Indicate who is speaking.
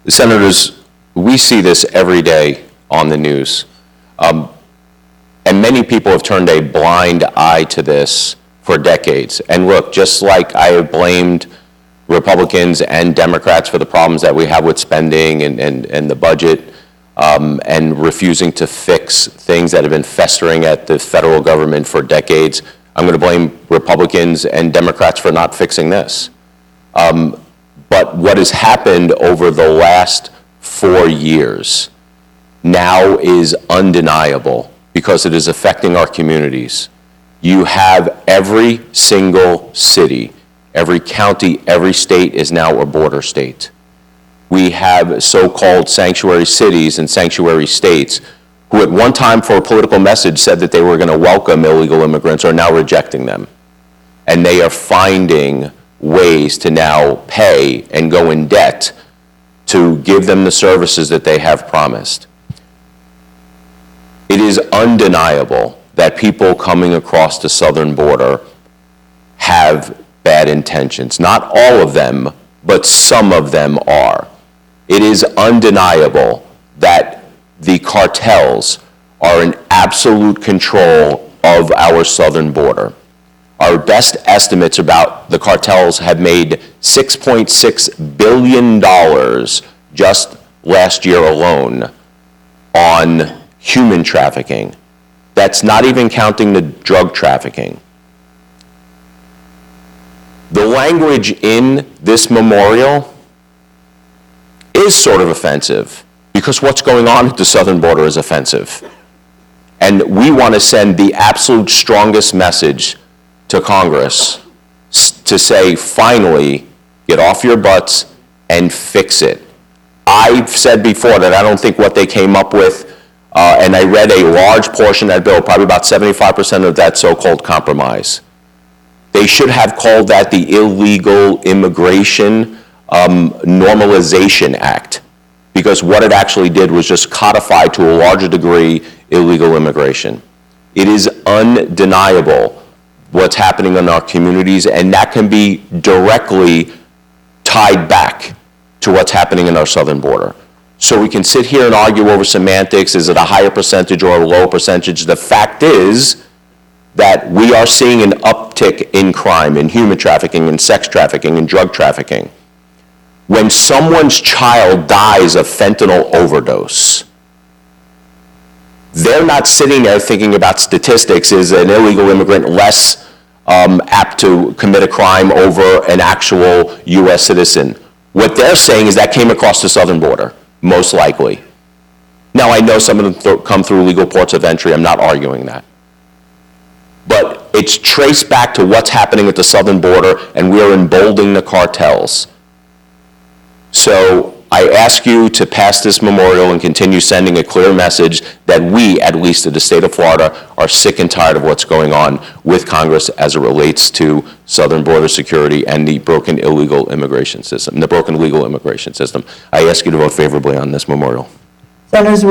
Speaker 1: Senators, we see this every day on the news. And many people have turned a blind eye to this for decades. And look, just like I have blamed Republicans and Democrats for the problems that we have with spending and the budget, and refusing to fix things that have been festering at the federal government for decades, I'm going to blame Republicans and Democrats for not fixing this. But what has happened over the last 4 years now is undeniable because it is affecting our communities. You have every single city, every county, every state is now a border state. We have so-called sanctuary cities and sanctuary states who at one time for a political message said that they were going to welcome illegal immigrants are now rejecting them. And they are finding ways to now pay and go in debt to give them the services that they have promised. It is undeniable that people coming across the southern border have bad intentions. Not all of them, but some of them are. It is undeniable that the cartels are in absolute control of our southern border. Our best estimates about the cartels have made $6.6 billion just last year alone on human trafficking. That's not even counting the drug trafficking. The language in this memorial is sort of offensive because what's going on at the southern border is offensive. And we want to send the absolute strongest message to Congress to say, finally, get off your butts and fix it. I've said before that I don't think what they came up with, and I read a large portion of that bill, probably about 75% of that so-called compromise. They should have called that the Illegal Immigration Normalization Act, because what it actually did was just codify to a larger degree illegal immigration. It is undeniable what's happening in our communities, and that can be directly tied back to what's happening in our southern border. So we can sit here and argue over semantics, is it a higher percentage or a lower percentage? The fact is that we are seeing an uptick in crime, in human trafficking, in sex trafficking, in drug trafficking. When someone's child dies of fentanyl overdose, they're not sitting there thinking about statistics. Is an illegal immigrant less apt to commit a crime over an actual U.S. citizen? What they're saying is that came across the southern border, most likely. Now, I know some of them come through legal ports of entry. I'm not arguing that. But it's traced back to what's happening at the southern border, and we are emboldening the cartels. So I ask you to pass this memorial and continue sending a clear message that we, at least in the state of Florida, are sick and tired of what's going on with Congress as it relates to southern border security and the broken illegal immigration system, the broken legal immigration system. I ask you to vote favorably on this memorial.
Speaker 2: Senators,